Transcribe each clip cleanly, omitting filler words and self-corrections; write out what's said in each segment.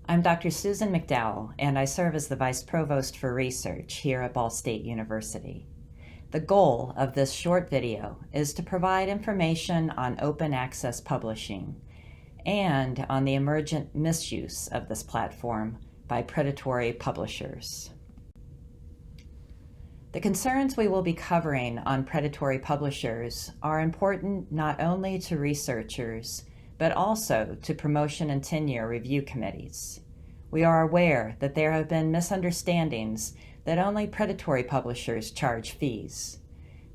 I'm Dr. Susan McDowell, and I serve as the Vice Provost for Research here at Ball State University. The goal of this short video is to provide information on open access publishing and on the emergent misuse of this platform by predatory publishers. The concerns we will be covering on predatory publishers are important not only to researchers, but also to promotion and tenure review committees. We are aware that there have been misunderstandings that only predatory publishers charge fees.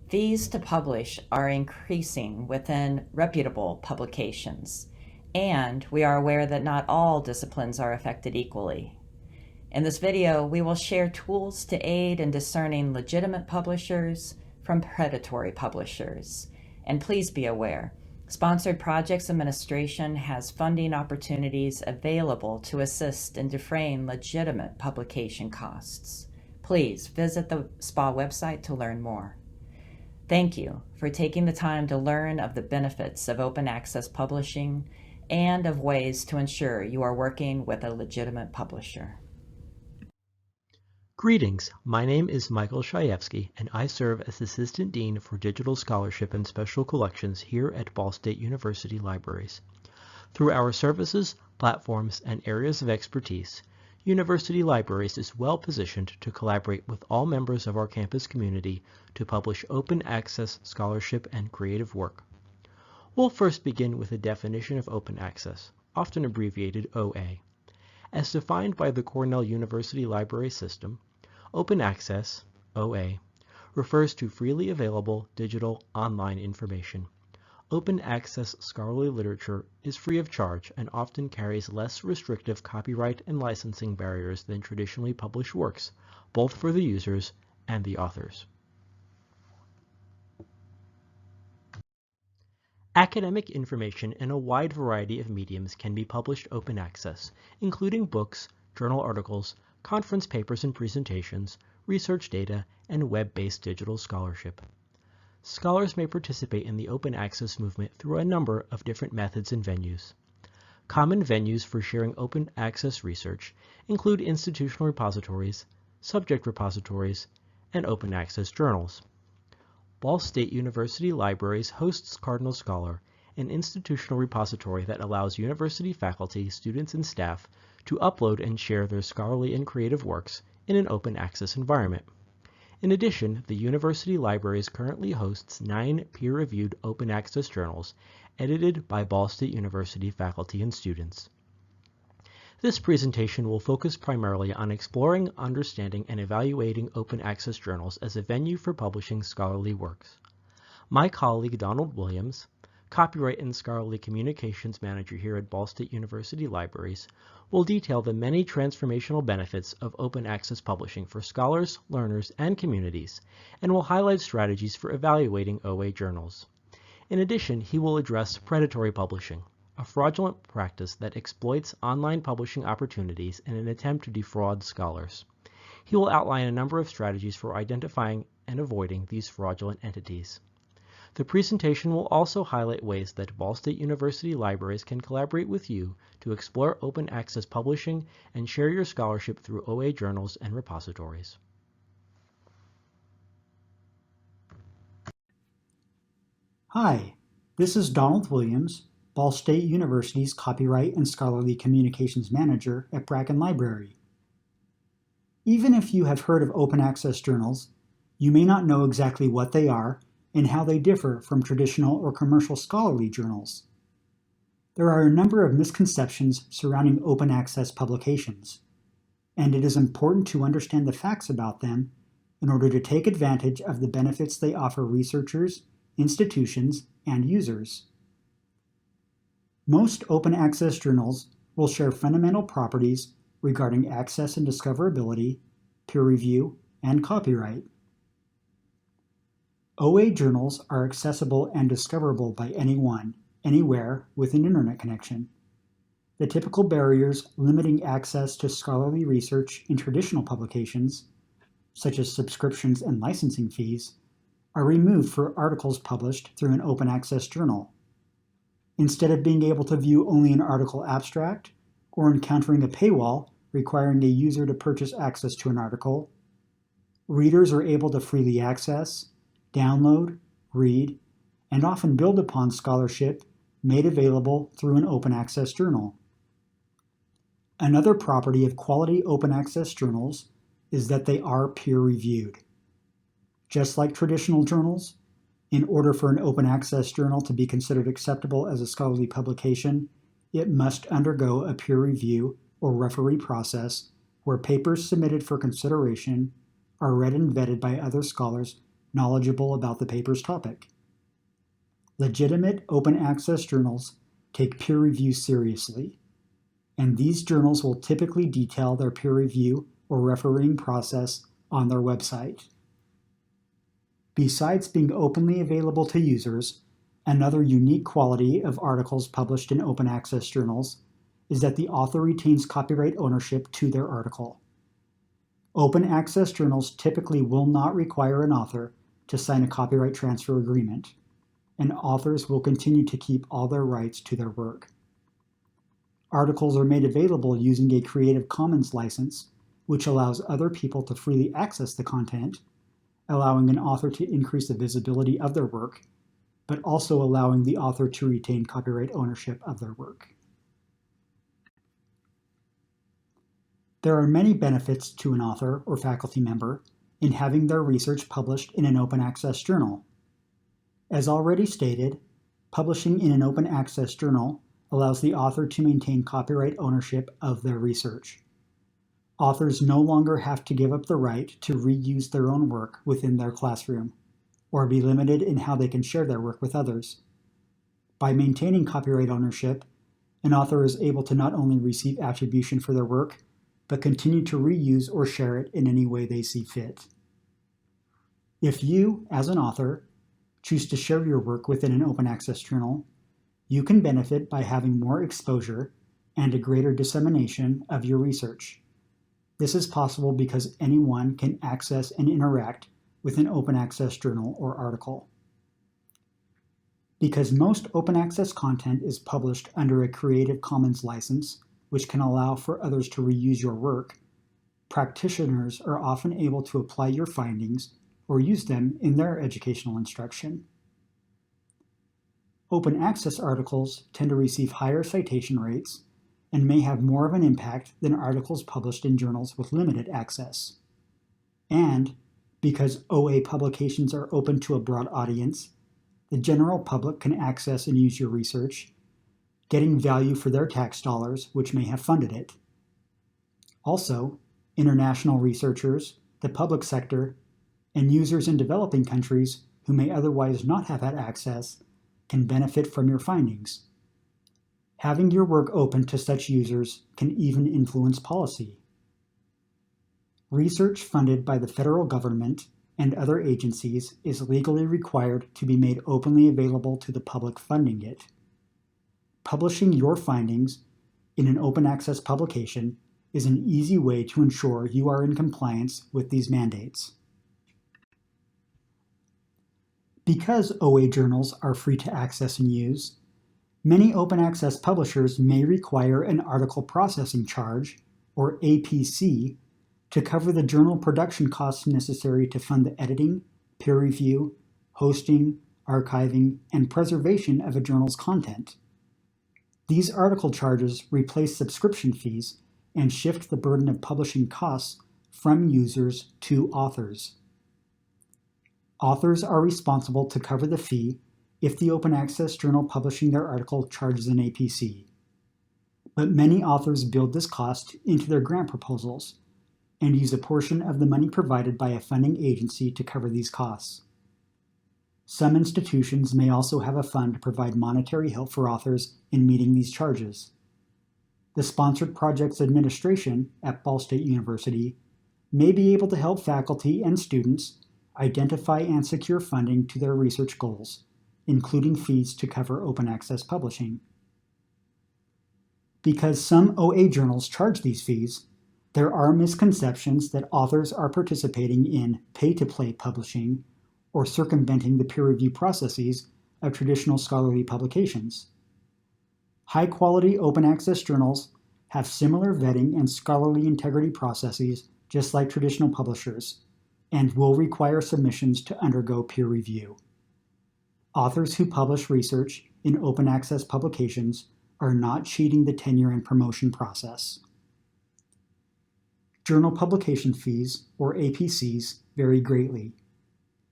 Fees to publish are increasing within reputable publications, and we are aware that not all disciplines are affected equally. In this video, we will share tools to aid in discerning legitimate publishers from predatory publishers. And please be aware, Sponsored Projects Administration has funding opportunities available to assist in defraying legitimate publication costs. Please visit the SPA website to learn more. Thank you for taking the time to learn of the benefits of open access publishing and of ways to ensure you are working with a legitimate publisher. Greetings, my name is Michael Shayevsky, and I serve as Assistant Dean for Digital Scholarship and Special Collections here at Ball State University Libraries. Through our services, platforms, and areas of expertise, University Libraries is well positioned to collaborate with all members of our campus community to publish open access scholarship and creative work. We'll first begin with a definition of open access, often abbreviated OA. As defined by the Cornell University Library System, open access, OA, refers to freely available digital online information. Open access scholarly literature is free of charge and often carries less restrictive copyright and licensing barriers than traditionally published works, both for the users and the authors. Academic information in a wide variety of mediums can be published open access, including books, journal articles, conference papers and presentations, research data, and web-based digital scholarship. Scholars may participate in the open access movement through a number of different methods and venues. Common venues for sharing open access research include institutional repositories, subject repositories, and open access journals. Ball State University Libraries hosts Cardinal Scholar, an institutional repository that allows university faculty, students, and staff to upload and share their scholarly and creative works in an open access environment. In addition, the University Libraries currently hosts 9 peer-reviewed open access journals edited by Ball State University faculty and students. This presentation will focus primarily on exploring, understanding, and evaluating open access journals as a venue for publishing scholarly works. My colleague Donald Williams, Copyright and Scholarly Communications Manager here at Ball State University Libraries, will detail the many transformational benefits of open access publishing for scholars, learners, and communities, and will highlight strategies for evaluating OA journals. In addition, he will address predatory publishing, a fraudulent practice that exploits online publishing opportunities in an attempt to defraud scholars. He will outline a number of strategies for identifying and avoiding these fraudulent entities. The presentation will also highlight ways that Ball State University Libraries can collaborate with you to explore open access publishing and share your scholarship through OA journals and repositories. Hi, this is Donald Williams, Ball State University's Copyright and Scholarly Communications Manager at Bracken Library. Even if you have heard of open access journals, you may not know exactly what they are and how they differ from traditional or commercial scholarly journals. There are a number of misconceptions surrounding open access publications, and it is important to understand the facts about them in order to take advantage of the benefits they offer researchers, institutions, and users. Most open access journals will share fundamental properties regarding access and discoverability, peer review, and copyright. OA journals are accessible and discoverable by anyone, anywhere with an internet connection. The typical barriers limiting access to scholarly research in traditional publications, such as subscriptions and licensing fees, are removed for articles published through an open access journal. Instead of being able to view only an article abstract, or encountering a paywall requiring a user to purchase access to an article, readers are able to freely access, download, read, and often build upon scholarship made available through an open access journal. Another property of quality open access journals is that they are peer-reviewed. Just like traditional journals, in order for an open access journal to be considered acceptable as a scholarly publication, it must undergo a peer review or referee process where papers submitted for consideration are read and vetted by other scholars knowledgeable about the paper's topic. Legitimate open access journals take peer review seriously, and these journals will typically detail their peer review or refereeing process on their website. Besides being openly available to users, another unique quality of articles published in open access journals is that the author retains copyright ownership to their article. Open access journals typically will not require an author to sign a copyright transfer agreement, and authors will continue to keep all their rights to their work. Articles are made available using a Creative Commons license, which allows other people to freely access the content, allowing an author to increase the visibility of their work, but also allowing the author to retain copyright ownership of their work. There are many benefits to an author or faculty member in having their research published in an open access journal. As already stated, publishing in an open access journal allows the author to maintain copyright ownership of their research. Authors no longer have to give up the right to reuse their own work within their classroom, or be limited in how they can share their work with others. By maintaining copyright ownership, an author is able to not only receive attribution for their work, but continue to reuse or share it in any way they see fit. If you, as an author, choose to share your work within an open access journal, you can benefit by having more exposure and a greater dissemination of your research. This is possible because anyone can access and interact with an open access journal or article. Because most open access content is published under a Creative Commons license, which can allow for others to reuse your work, practitioners are often able to apply your findings or use them in their educational instruction. Open access articles tend to receive higher citation rates and may have more of an impact than articles published in journals with limited access. And because OA publications are open to a broad audience, the general public can access and use your research, getting value for their tax dollars, which may have funded it. Also, international researchers, the public sector, and users in developing countries who may otherwise not have had access can benefit from your findings. Having your work open to such users can even influence policy. Research funded by the federal government and other agencies is legally required to be made openly available to the public funding it. Publishing your findings in an open access publication is an easy way to ensure you are in compliance with these mandates. Because OA journals are free to access and use, many open access publishers may require an article processing charge, or APC, to cover the journal production costs necessary to fund the editing, peer review, hosting, archiving, and preservation of a journal's content. These article charges replace subscription fees and shift the burden of publishing costs from users to authors. Authors are responsible to cover the fee if the open access journal publishing their article charges an APC. But many authors build this cost into their grant proposals and use a portion of the money provided by a funding agency to cover these costs. Some institutions may also have a fund to provide monetary help for authors in meeting these charges. The Sponsored Projects Administration at Ball State University may be able to help faculty and students identify and secure funding to their research goals, including fees to cover open access publishing. Because some OA journals charge these fees, there are misconceptions that authors are participating in pay-to-play publishing or circumventing the peer review processes of traditional scholarly publications. High-quality open access journals have similar vetting and scholarly integrity processes just like traditional publishers, and will require submissions to undergo peer review. Authors who publish research in open access publications are not cheating the tenure and promotion process. Journal publication fees, or APCs, vary greatly.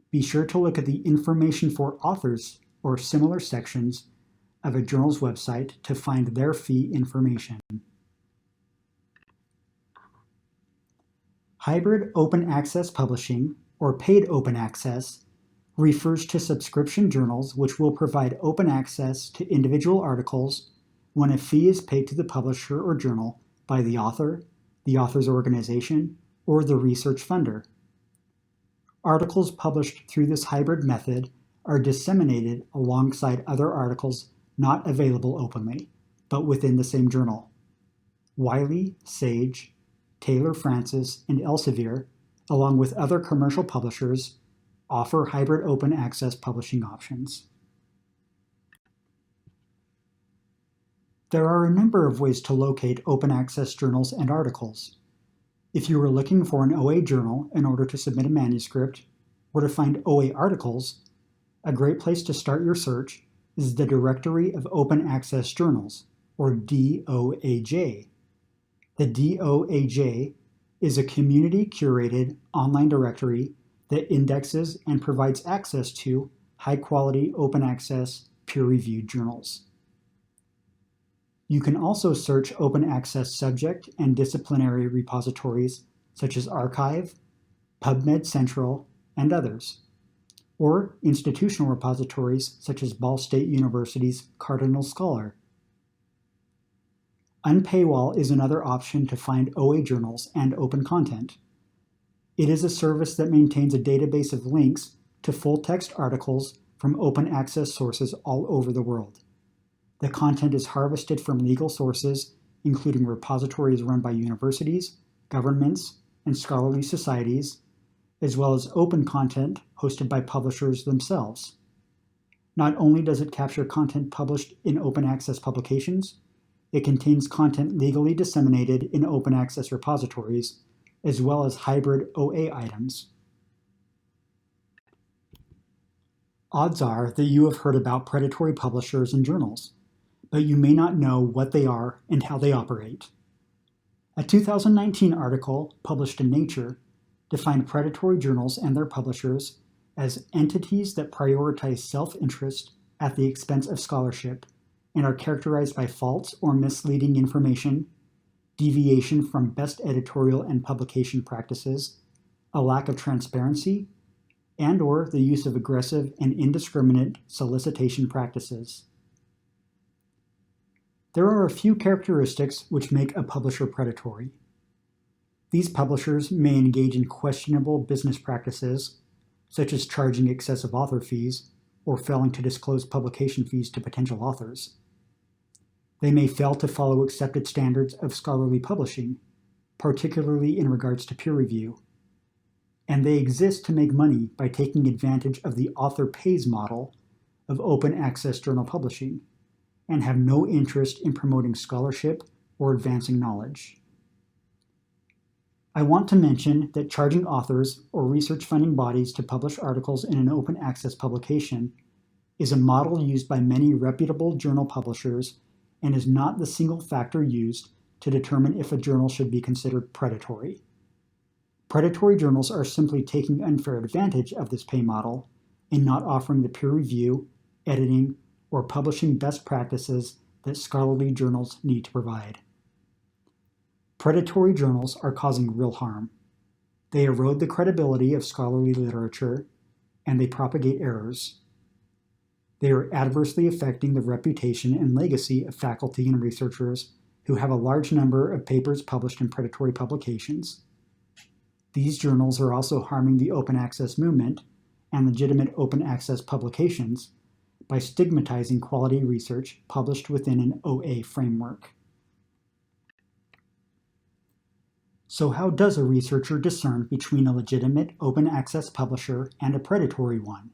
Be sure to look at the Information for Authors or similar sections of a journal's website to find their fee information. Hybrid open access publishing, or paid open access, refers to subscription journals which will provide open access to individual articles when a fee is paid to the publisher or journal by the author's organization, or the research funder. Articles published through this hybrid method are disseminated alongside other articles not available openly, but within the same journal. Wiley, Sage, Taylor Francis, and Elsevier, along with other commercial publishers, offer hybrid open access publishing options. There are a number of ways to locate open access journals and articles. If you are looking for an OA journal in order to submit a manuscript or to find OA articles, a great place to start your search is the Directory of Open Access Journals, or DOAJ. The DOAJ is a community-curated online directory that indexes and provides access to high-quality open access peer-reviewed journals. You can also search open access subject and disciplinary repositories such as Archive, PubMed Central, and others, or institutional repositories such as Ball State University's Cardinal Scholar. Unpaywall is another option to find OA journals and open content. It is a service that maintains a database of links to full-text articles from open access sources all over the world. The content is harvested from legal sources, including repositories run by universities, governments, and scholarly societies, as well as open content hosted by publishers themselves. Not only does it capture content published in open access publications, it contains content legally disseminated in open access repositories, as well as hybrid OA items. Odds are that you have heard about predatory publishers and journals, but you may not know what they are and how they operate. A 2019 article published in Nature defined predatory journals and their publishers as entities that prioritize self-interest at the expense of scholarship and are characterized by false or misleading information, deviation from best editorial and publication practices, a lack of transparency, and/or the use of aggressive and indiscriminate solicitation practices. There are a few characteristics which make a publisher predatory. These publishers may engage in questionable business practices, such as charging excessive author fees or failing to disclose publication fees to potential authors. They may fail to follow accepted standards of scholarly publishing, particularly in regards to peer review. And they exist to make money by taking advantage of the author pays model of open access journal publishing, and have no interest in promoting scholarship or advancing knowledge. I want to mention that charging authors or research funding bodies to publish articles in an open access publication is a model used by many reputable journal publishers and is not the single factor used to determine if a journal should be considered predatory. Predatory journals are simply taking unfair advantage of this pay model and not offering the peer review, editing, or publishing best practices that scholarly journals need to provide. Predatory journals are causing real harm. They erode the credibility of scholarly literature, and they propagate errors. They are adversely affecting the reputation and legacy of faculty and researchers who have a large number of papers published in predatory publications. These journals are also harming the open access movement and legitimate open access publications by stigmatizing quality research published within an OA framework. So how does a researcher discern between a legitimate open access publisher and a predatory one?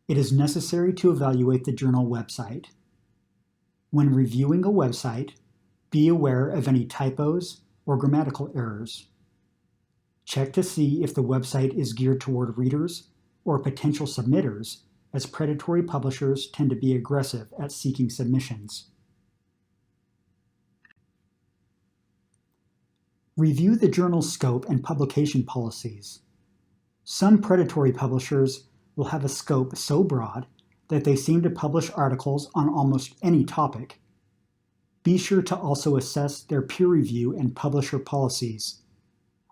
It is necessary to evaluate the journal website. When reviewing a website, Be aware of any typos or grammatical errors. Check to see if the website is geared toward readers or potential submitters, as predatory publishers tend to be aggressive at seeking submissions. Review the journal's scope and publication policies. Some predatory publishers will have a scope so broad that they seem to publish articles on almost any topic. Be sure to also assess their peer review and publisher policies.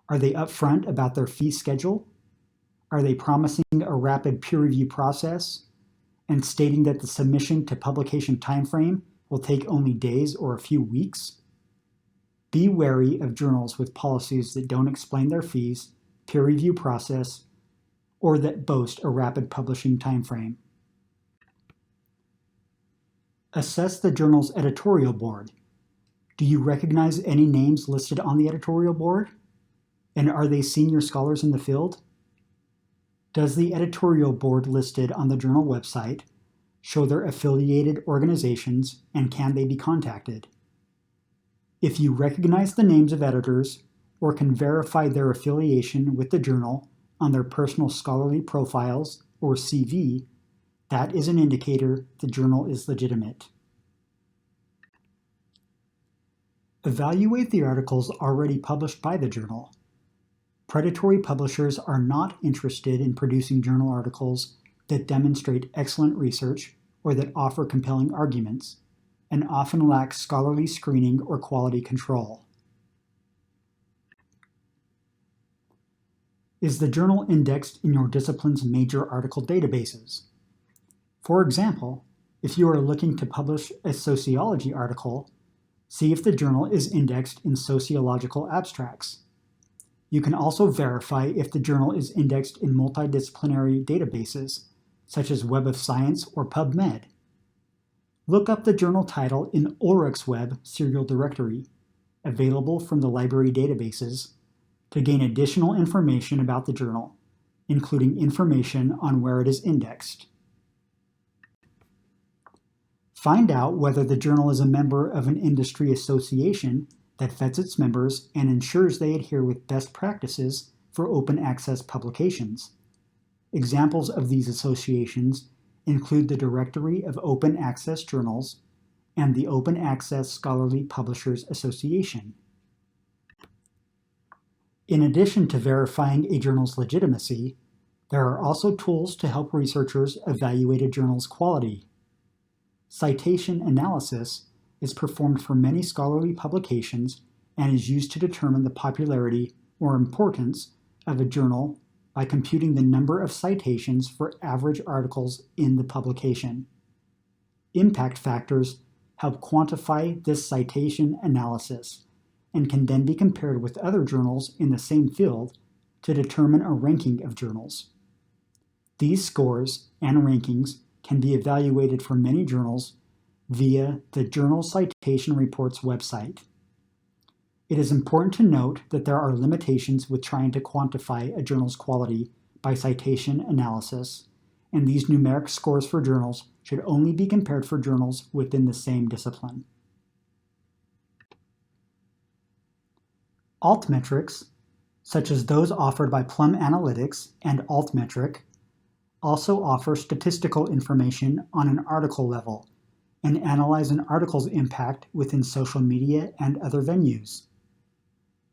Are they upfront about their fee schedule? Are they promising a rapid peer review process and stating that the submission to publication timeframe will take only days or a few weeks? Be wary of journals with policies that don't explain their fees, peer review process, or that boast a rapid publishing timeframe. Assess the journal's editorial board. Do you recognize any names listed on the editorial board? And are they senior scholars in the field? Does the editorial board listed on the journal website show their affiliated organizations, and can they be contacted? If you recognize the names of editors or can verify their affiliation with the journal on their personal scholarly profiles or CV, that is an indicator the journal is legitimate. Evaluate the articles already published by the journal. Predatory publishers are not interested in producing journal articles that demonstrate excellent research or that offer compelling arguments, and often lack scholarly screening or quality control. Is the journal indexed in your discipline's major article databases? For example, if you are looking to publish a sociology article, see if the journal is indexed in sociological abstracts. You can also verify if the journal is indexed in multidisciplinary databases, such as Web of Science or PubMed. Look up the journal title in Ulrich's Web serial directory, available from the library databases, to gain additional information about the journal, including information on where it is indexed. Find out whether the journal is a member of an industry association that vets its members and ensures they adhere with best practices for open access publications. Examples of these associations include the Directory of Open Access Journals and the Open Access Scholarly Publishers Association. In addition to verifying a journal's legitimacy, there are also tools to help researchers evaluate a journal's quality. Citation analysis is performed for many scholarly publications and is used to determine the popularity or importance of a journal by computing the number of citations for average articles in the publication. Impact factors help quantify this citation analysis and can then be compared with other journals in the same field to determine a ranking of journals. These scores and rankings can be evaluated for many journals via the Journal Citation Reports website. It is important to note that there are limitations with trying to quantify a journal's quality by citation analysis, and these numeric scores for journals should only be compared for journals within the same discipline. Altmetrics, such as those offered by Plum Analytics and Altmetric, also offer statistical information on an article level and analyze an article's impact within social media and other venues.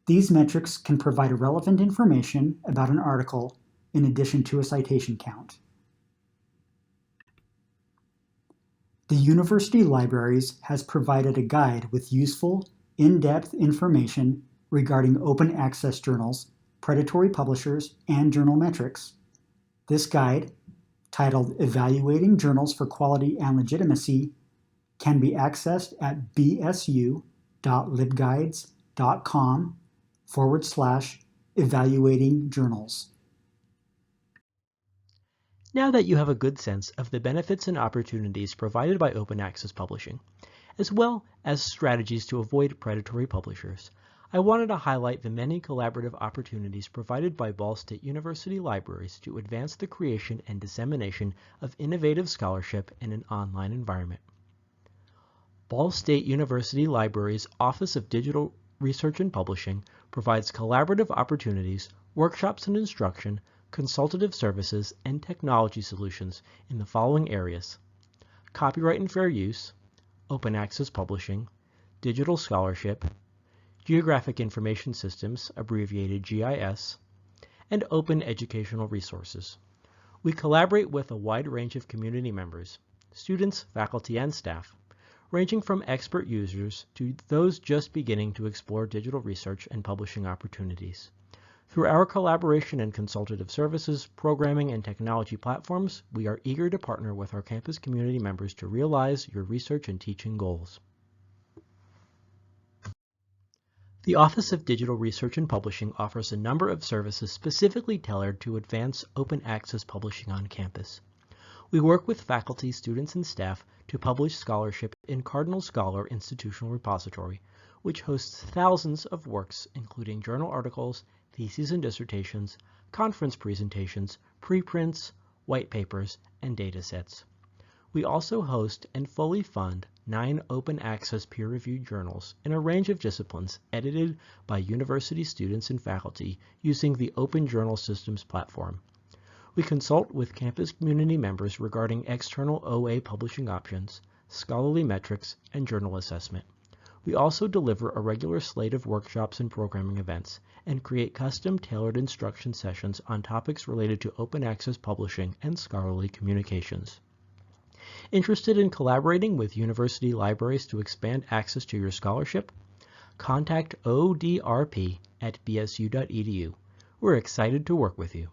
These metrics can provide relevant information about an article in addition to a citation count. The University Libraries has provided a guide with useful, in-depth information regarding open access journals, predatory publishers, and journal metrics. This guide, titled Evaluating Journals for Quality and Legitimacy, can be accessed at bsu.libguides.com/evaluating journals. Now that you have a good sense of the benefits and opportunities provided by open access publishing, as well as strategies to avoid predatory publishers, I wanted to highlight the many collaborative opportunities provided by Ball State University libraries to advance the creation and dissemination of innovative scholarship in an online environment. Ball State University Library's Office of Digital Research and Publishing provides collaborative opportunities, workshops and instruction, consultative services, and technology solutions in the following areas: copyright and fair use, open access publishing, digital scholarship, geographic information systems, abbreviated GIS, and open educational resources. We collaborate with a wide range of community members, students, faculty, and staff, ranging from expert users to those just beginning to explore digital research and publishing opportunities. Through our collaboration and consultative services, programming, and technology platforms, we are eager to partner with our campus community members to realize your research and teaching goals. The Office of Digital Research and Publishing offers a number of services specifically tailored to advance open access publishing on campus. We work with faculty, students, and staff to publish scholarship in Cardinal Scholar Institutional Repository, which hosts thousands of works including journal articles, theses and dissertations, conference presentations, preprints, white papers, and datasets. We also host and fully fund 9 open access peer-reviewed journals in a range of disciplines edited by university students and faculty using the Open Journal Systems platform. We consult with campus community members regarding external OA publishing options, scholarly metrics, and journal assessment. We also deliver a regular slate of workshops and programming events, and create custom-tailored instruction sessions on topics related to open access publishing and scholarly communications. Interested in collaborating with university libraries to expand access to your scholarship? Contact odrp@bsu.edu. We're excited to work with you.